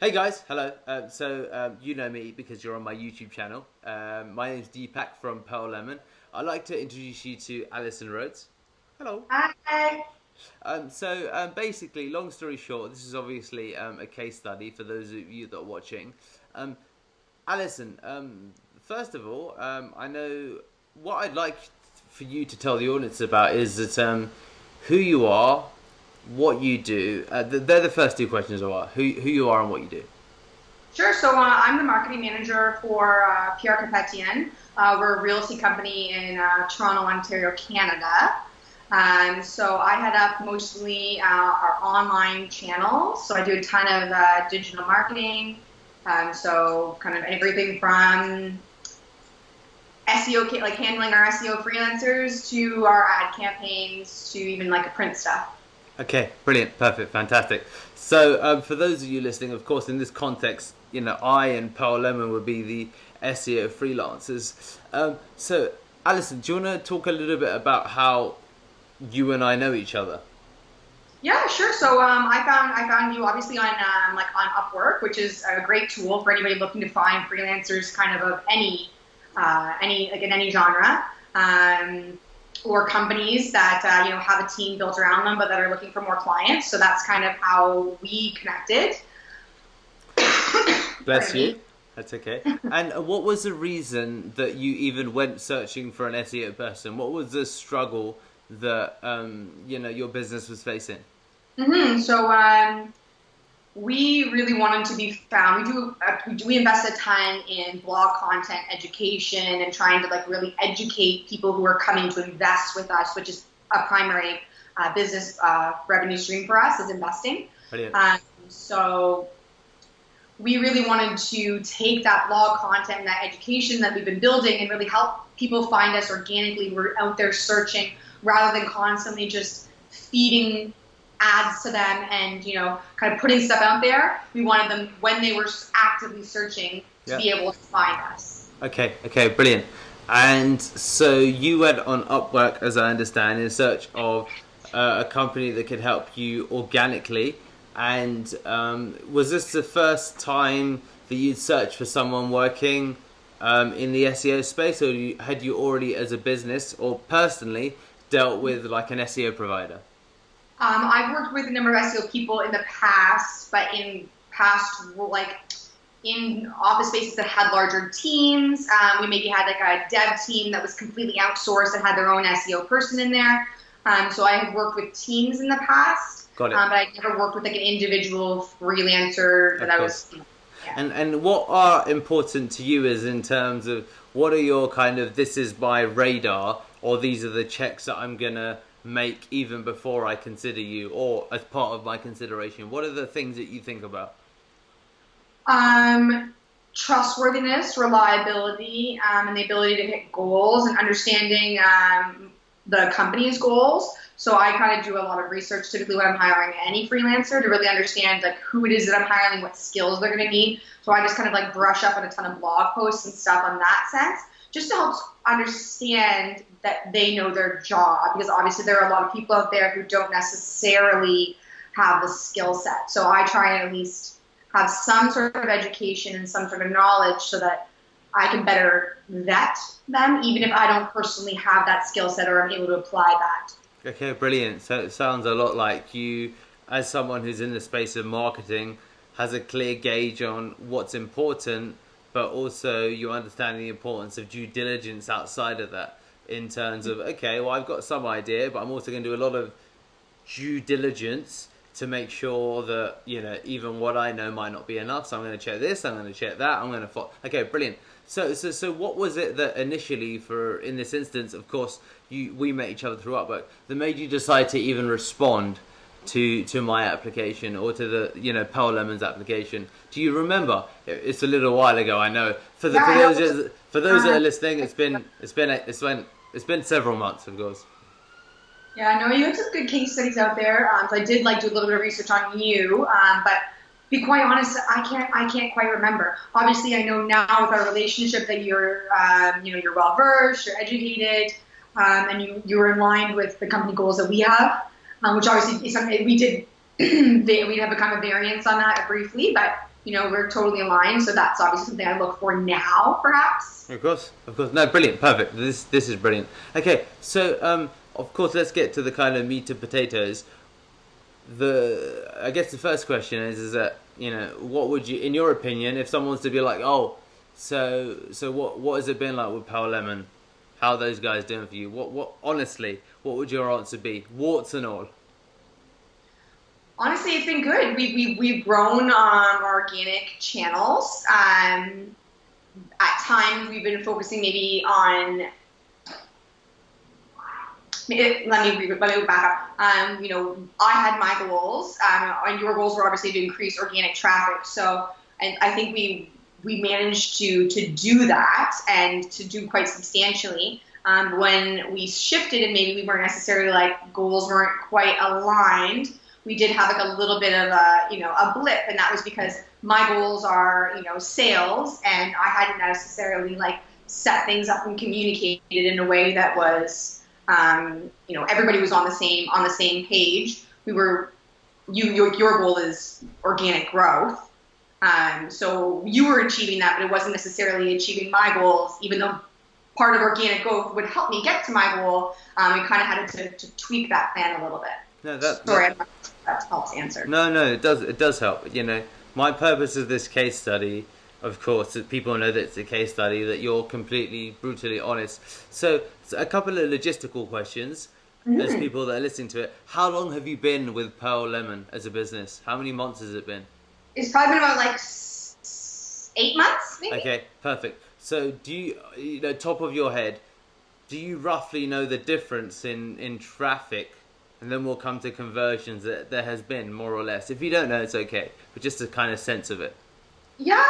Hey guys, hello. You know me because you're on my YouTube channel. My name's Deepak from Pearl Lemon. I'd like to introduce you to Alison Rhodes. Hello. Hi. Basically, long story short, this is obviously a case study for those of you that are watching. Um, Alison, first of all, I know what I'd like for you to tell the audience about is that who you are, what you do. They're the first two questions I want. Who you are and what you do. Sure. So I'm the marketing manager for PR Competition. We're a real estate company in Toronto, Ontario, Canada. So I head up mostly our online channels. So I do a ton of digital marketing. So kind of everything from SEO, like handling our SEO freelancers to our ad campaigns to even like print stuff. Okay, brilliant, perfect, fantastic. So, for those of you listening, of course, in this context, I and Pearl Lemon would be the SEO freelancers. Alison, do you want to talk a little bit about how you and I know each other? Yeah, sure. So I found you obviously on on Upwork, which is a great tool for anybody looking to find freelancers kind of any like in any genre. Or companies that have a team built around them, but that are looking for more clients. So that's kind of how we connected. Bless Pardon you. me. That's okay. And what was the reason that you even went searching for an SEO person? What was the struggle that your business was facing? So we really wanted to be found. We invest a ton in blog content education and trying to like really educate people who are coming to invest with us, which is a primary business revenue stream for us is investing. Brilliant. So we really wanted to take that blog content and that education that we've been building and really help people find us organically. We're out there searching rather than constantly just feeding ads to them and kind of putting stuff out there. We wanted them when they were actively searching to be able to find us. Okay, brilliant. And so you went on Upwork, as I understand, in search of a company that could help you organically. And was this the first time that you'd searched for someone working in the SEO space, or had you already, as a business or personally, dealt with like an SEO provider? I've worked with a number of SEO people in the past, but in office spaces that had larger teams. We maybe had like a dev team that was completely outsourced and had their own SEO person in there. So I have worked with teams in the past, Got it. but I never worked with like an individual freelancer that Of I course. was. Yeah. And what are important to you is in terms of what are your kind of this is my radar, or these are the checks that I'm gonna make even before I consider you, or as part of my consideration? What are the things that you think about? Trustworthiness, reliability, and the ability to hit goals and understanding the company's goals. So I kind of do a lot of research typically when I'm hiring any freelancer to really understand like who it is that I'm hiring, what skills they're going to need. So I just kind of like brush up on a ton of blog posts and stuff on that sense, just to help understand that they know their job, because obviously there are a lot of people out there who don't necessarily have the skill set. So I try and at least have some sort of education and some sort of knowledge so that I can better vet them, even if I don't personally have that skill set or I'm able to apply that. Okay, brilliant. So it sounds a lot like you, as someone who's in the space of marketing, has a clear gauge on what's important, but also you understand the importance of due diligence outside of that, in terms of, okay, well, I've got some idea, but I'm also going to do a lot of due diligence to make sure that, even what I know might not be enough. So I'm going to check this, I'm going to check that, I'm going to follow. Okay, brilliant. So what was it that initially, for in this instance, of course, we met each other through Upwork, that made you decide to even respond to my application, or to the Pearl Lemon's application? Do you remember? It's a little while ago, I know. For those that are listening, it's been several months, of course. Yeah, no, you had some good case studies out there. So I did like do a little bit of research on you, but be quite honest, I can't quite remember. Obviously, I know now with our relationship that you're well versed, you're educated, and you're in line with the company goals that we have, which obviously is something we did. We have a kind of variance on that briefly, but we're totally aligned. So that's obviously something I look for now, perhaps. Of course, of course. No, brilliant, perfect. This is brilliant. Okay, so of course, let's get to the kind of meat and potatoes. I guess the first question is that what would you, in your opinion, if someone was to be like, oh, so what has it been like with Pearl Lemon? How are those guys doing for you? What honestly, what would your answer be? Warts and all. Honestly, it's been good. We've grown organic channels. At times, we've been focusing maybe on. Let me back up. I had my goals, and your goals were obviously to increase organic traffic. So, and I think we managed to do that and to do quite substantially. When we shifted and maybe we weren't necessarily goals weren't quite aligned, we did have a little bit of a blip, and that was because my goals are sales, and I hadn't necessarily set things up and communicated in a way that was everybody was on the same page. Your goal is organic growth. So you were achieving that, but it wasn't necessarily achieving my goals, even though part of organic growth would help me get to my goal. We kind of had to tweak that plan a little bit. No, that helps answer. No, it does help. My purpose of this case study, of course, that people know that it's a case study, that you're completely, brutally honest. So a couple of logistical questions. As people that are listening to it. How long have you been with Pearl Lemon as a business? How many months has it been? It's probably been about 8 months, maybe. Okay, perfect. So do you, top of your head, do you roughly know the difference in traffic? And then we'll come to conversions that there has been, more or less. If you don't know, it's okay. But just a kind of sense of it. Yeah,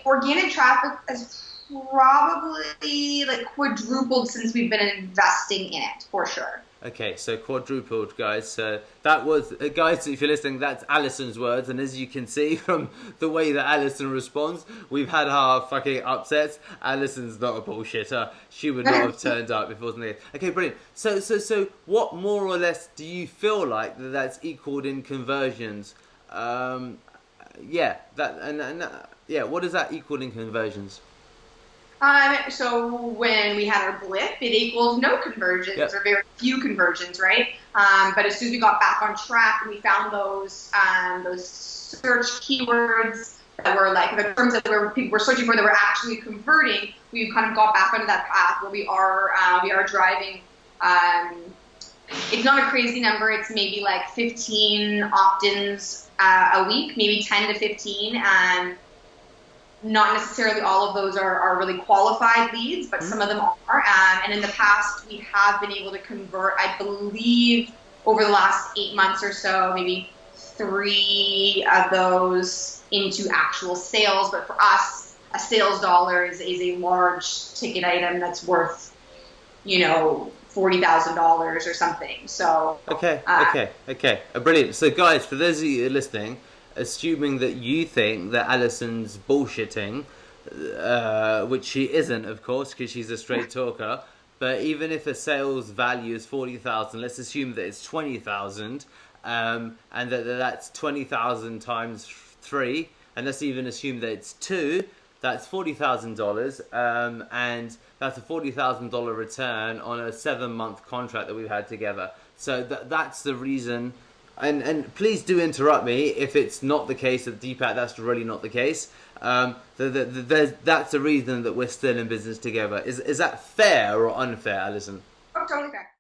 organic traffic is probably quadrupled since we've been investing in it, for sure. Okay, so quadrupled, guys. So that was, guys, if you're listening, that's Alison's words. And as you can see from the way that Alison responds, we've had our fucking upsets. Alison's not a bullshitter. She would not have turned up if it wasn't there. Okay, brilliant. So what more or less do you feel like that's equaled in conversions? What does that equal in conversions? So when we had our blip, it equaled no conversions or very few conversions, right? But as soon as we got back on track and we found those search keywords that were the terms that people were searching for that were actually converting, we kind of got back onto that path where we are driving. It's not a crazy number. It's maybe 15 opt-ins a week, maybe 10 to 15. Not necessarily all of those are really qualified leads, but some of them are. And in the past, we have been able to convert, I believe, over the last 8 months or so, maybe 3 of those into actual sales. But for us, a sales dollar is a large ticket item that's worth, $40,000 or something. So okay, brilliant. So guys, for those of you listening, assuming that you think that Alison's bullshitting, which she isn't, of course, because she's a straight talker. But even if a sales value is 40,000, let's assume that it's 20,000, and that's 20,000 times 3, and let's even assume that it's 2. That's $40,000, and that's a $40,000 return on a 7-month contract that we've had together. So that's the reason. And please do interrupt me if it's not the case that Deepak, that's really not the case. That's the reason that we're still in business together. Is that fair or unfair, Alison? Oh, totally fair.